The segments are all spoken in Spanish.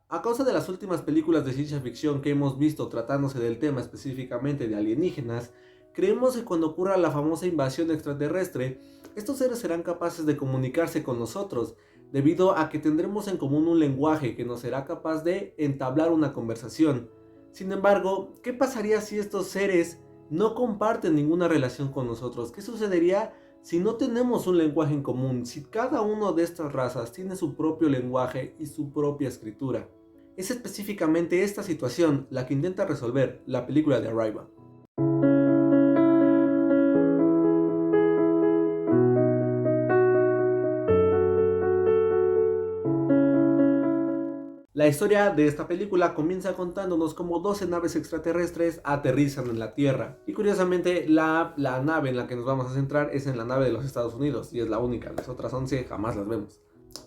A causa de las últimas películas de ciencia ficción que hemos visto tratándose del tema específicamente de alienígenas, creemos que cuando ocurra la famosa invasión extraterrestre, estos seres serán capaces de comunicarse con nosotros, debido a que tendremos en común un lenguaje que nos será capaz de entablar una conversación. Sin embargo, ¿qué pasaría si estos seres no comparten ninguna relación con nosotros? ¿Qué sucedería si no tenemos un lenguaje en común? Si cada una de estas razas tiene su propio lenguaje y su propia escritura. Es específicamente esta situación la que intenta resolver la película de Arrival. La historia de esta película comienza contándonos cómo 12 naves extraterrestres aterrizan en la Tierra. Y curiosamente, la nave en la que nos vamos a centrar es en la nave de los Estados Unidos, y es la única, las otras 11 jamás las vemos.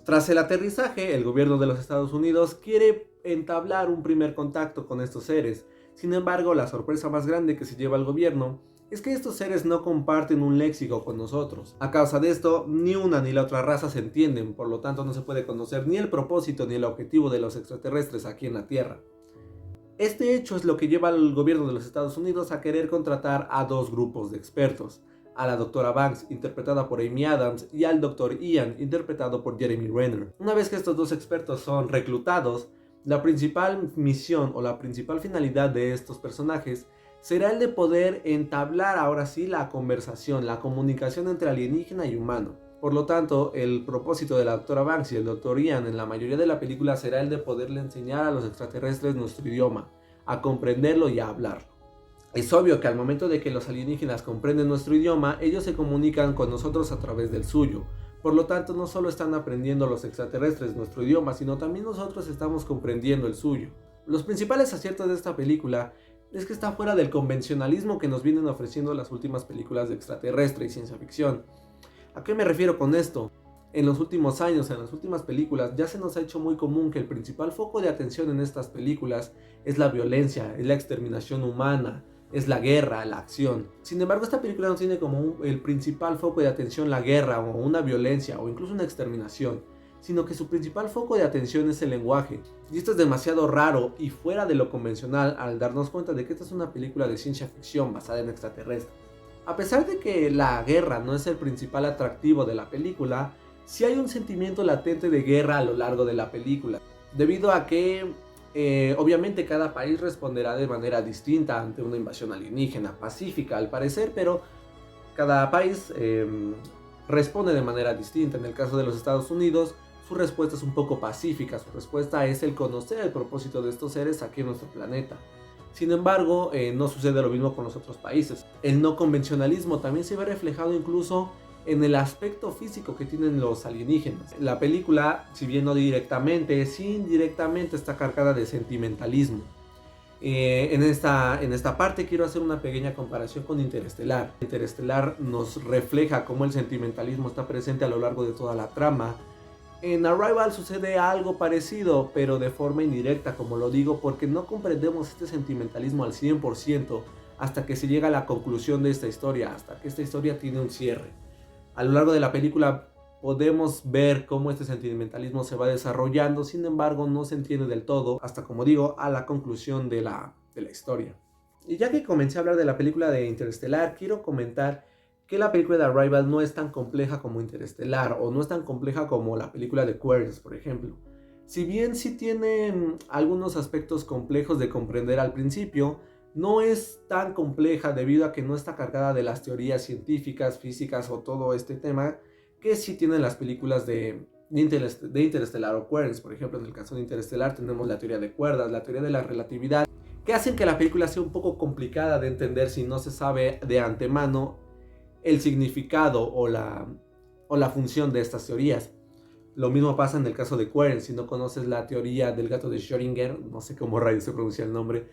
Tras el aterrizaje, el gobierno de los Estados Unidos quiere entablar un primer contacto con estos seres. Sin embargo, la sorpresa más grande que se lleva el gobierno es que estos seres no comparten un léxico con nosotros. A causa de esto, ni una ni la otra raza se entienden, por lo tanto no se puede conocer ni el propósito ni el objetivo de los extraterrestres aquí en la Tierra. Este hecho es lo que lleva al gobierno de los Estados Unidos a querer contratar a dos grupos de expertos, a la doctora Banks, interpretada por Amy Adams, y al doctor Ian, interpretado por Jeremy Renner. Una vez que estos dos expertos son reclutados, la principal misión o la principal finalidad de estos personajes será el de poder entablar ahora sí la conversación, la comunicación entre alienígena y humano. Por lo tanto, el propósito de la doctora Banks y el doctor Ian en la mayoría de la película será el de poderle enseñar a los extraterrestres nuestro idioma, a comprenderlo y a hablarlo. Es obvio que al momento de que los alienígenas comprenden nuestro idioma, ellos se comunican con nosotros a través del suyo. Por lo tanto, no solo están aprendiendo los extraterrestres nuestro idioma, sino también nosotros estamos comprendiendo el suyo. Los principales aciertos de esta película es que está fuera del convencionalismo que nos vienen ofreciendo las últimas películas de extraterrestre y ciencia ficción. ¿A qué me refiero con esto? En los últimos años, en las últimas películas, ya se nos ha hecho muy común que el principal foco de atención en estas películas es la violencia, es la exterminación humana, es la guerra, la acción. Sin embargo, esta película no tiene como el principal foco de atención la guerra o una violencia o incluso una exterminación, sino que su principal foco de atención es el lenguaje. Y esto es demasiado raro y fuera de lo convencional al darnos cuenta de que esta es una película de ciencia ficción basada en extraterrestres. A pesar de que la guerra no es el principal atractivo de la película, sí hay un sentimiento latente de guerra a lo largo de la película, debido a que obviamente cada país responderá de manera distinta ante una invasión alienígena, pacífica al parecer, pero cada país responde de manera distinta. En el caso de los Estados Unidos, su respuesta es un poco pacífica, su respuesta es el conocer el propósito de estos seres aquí en nuestro planeta. Sin embargo, no sucede lo mismo con los otros países. El no convencionalismo también se ve reflejado incluso en el aspecto físico que tienen los alienígenas. La película, si bien no directamente, sí indirectamente está cargada de sentimentalismo. En esta parte quiero hacer una pequeña comparación con Interestelar. Interestelar nos refleja cómo el sentimentalismo está presente a lo largo de toda la trama. En Arrival sucede algo parecido, pero de forma indirecta, como lo digo, porque no comprendemos este sentimentalismo al 100% hasta que se llega a la conclusión de esta historia, hasta que esta historia tiene un cierre. A lo largo de la película podemos ver cómo este sentimentalismo se va desarrollando, sin embargo no se entiende del todo hasta, como digo, a la conclusión de la historia. Y ya que comencé a hablar de la película de Interestelar, quiero comentar que la película de Arrival no es tan compleja como Interestelar, o no es tan compleja como la película de Aquarius, por ejemplo. Si bien sí tiene algunos aspectos complejos de comprender al principio, no es tan compleja debido a que no está cargada de las teorías científicas, físicas o todo este tema que sí tienen las películas de Interestelar o Aquarius. Por ejemplo, en el caso de Interestelar tenemos la teoría de cuerdas, la teoría de la relatividad, que hacen que la película sea un poco complicada de entender si no se sabe de antemano el significado o la función de estas teorías. Lo mismo pasa en el caso de Queren. Si no conoces la teoría del gato de Schrödinger, no sé cómo rayos se pronuncia el nombre,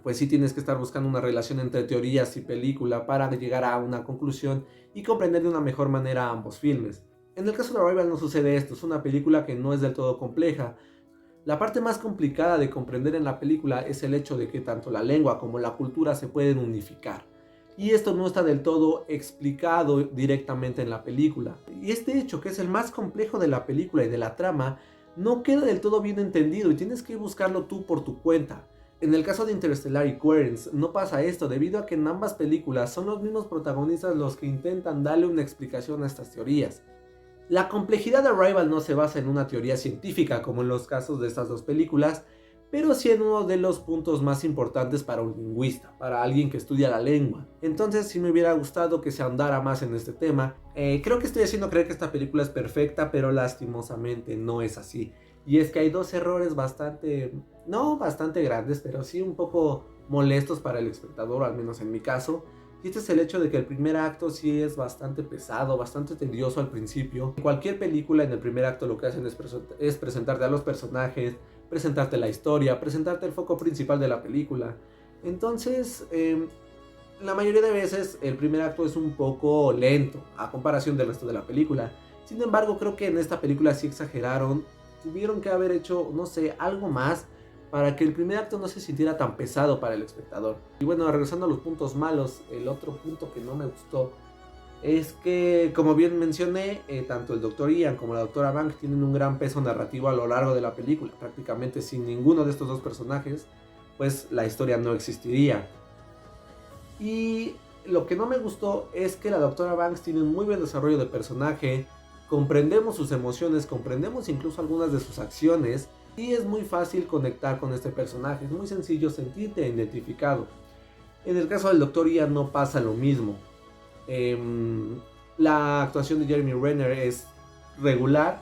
pues sí tienes que estar buscando una relación entre teorías y película para llegar a una conclusión y comprender de una mejor manera ambos filmes. En el caso de Arrival no sucede esto, es una película que no es del todo compleja. La parte más complicada de comprender en la película es el hecho de que tanto la lengua como la cultura se pueden unificar. Y esto no está del todo explicado directamente en la película. Y este hecho, que es el más complejo de la película y de la trama, no queda del todo bien entendido y tienes que buscarlo tú por tu cuenta. En el caso de Interstellar y Coherence no pasa esto debido a que en ambas películas son los mismos protagonistas los que intentan darle una explicación a estas teorías. La complejidad de Arrival no se basa en una teoría científica como en los casos de estas dos películas, pero sí en uno de los puntos más importantes para un lingüista, para alguien que estudia la lengua. Entonces sí me hubiera gustado que se ahondara más en este tema. Creo que estoy haciendo creer que esta película es perfecta, pero lastimosamente no es así. Y es que hay dos errores no bastante grandes, pero sí un poco molestos para el espectador, al menos en mi caso. Y este es el hecho de que el primer acto sí es bastante pesado, bastante tedioso al principio. En cualquier película, en el primer acto lo que hacen es presentarte a los personajes, presentarte la historia, presentarte el foco principal de la película. Entonces, la mayoría de veces el primer acto es un poco lento a comparación del resto de la película. Sin embargo, creo que en esta película sí exageraron. Tuvieron que haber hecho, no sé, algo más para que el primer acto no se sintiera tan pesado para el espectador. Y bueno, regresando a los puntos malos, el otro punto que no me gustó es que, como bien mencioné, tanto el Dr. Ian como la Dra. Banks tienen un gran peso narrativo a lo largo de la película. Prácticamente sin ninguno de estos dos personajes, pues la historia no existiría. Y lo que no me gustó es que la Dra. Banks tiene un muy buen desarrollo de personaje, comprendemos sus emociones, comprendemos incluso algunas de sus acciones, y es muy fácil conectar con este personaje, es muy sencillo sentirte identificado. En el caso del Dr. Ian no pasa lo mismo. La actuación de Jeremy Renner es regular,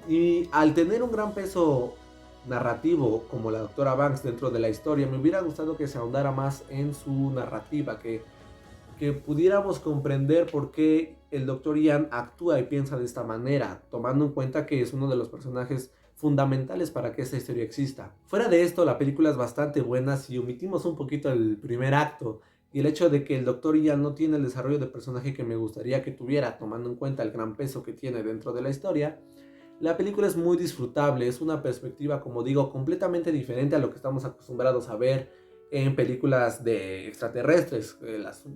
y al tener un gran peso narrativo como la Dra. Banks dentro de la historia, me hubiera gustado que se ahondara más en su narrativa, que pudiéramos comprender por qué el Dr. Ian actúa y piensa de esta manera, tomando en cuenta que es uno de los personajes fundamentales para que esta historia exista. Fuera de esto, la película es bastante buena si omitimos un poquito el primer acto y el hecho de que el Dr. Ian no tiene el desarrollo de personaje que me gustaría que tuviera, tomando en cuenta el gran peso que tiene dentro de la historia. La película es muy disfrutable, es una perspectiva, como digo, completamente diferente a lo que estamos acostumbrados a ver en películas de extraterrestres,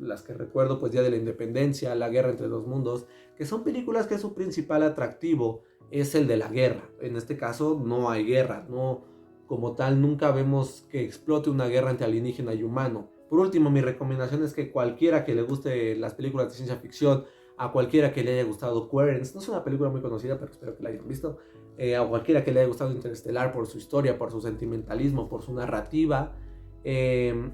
las que recuerdo, pues Día de la Independencia, La Guerra entre los Mundos, que son películas que su principal atractivo es el de la guerra. En este caso no hay guerra, no, como tal nunca vemos que explote una guerra entre alienígena y humano. Por último, mi recomendación es que cualquiera que le guste las películas de ciencia ficción, a cualquiera que le haya gustado Coherence, no es una película muy conocida, pero espero que la hayan visto, a cualquiera que le haya gustado Interestelar por su historia, por su sentimentalismo, por su narrativa,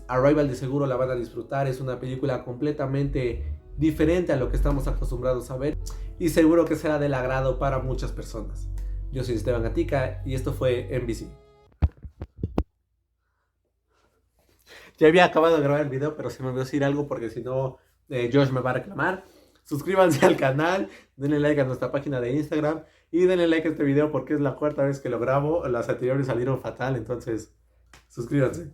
Arrival de seguro la van a disfrutar. Es una película completamente diferente a lo que estamos acostumbrados a ver y seguro que será del agrado para muchas personas. Yo soy Esteban Gatica y esto fue NBC. Ya había acabado de grabar el video, pero se me olvidó decir algo porque si no Josh me va a reclamar. Suscríbanse al canal, denle like a nuestra página de Instagram y denle like a este video porque es la cuarta vez que lo grabo. Las anteriores salieron fatal, entonces suscríbanse.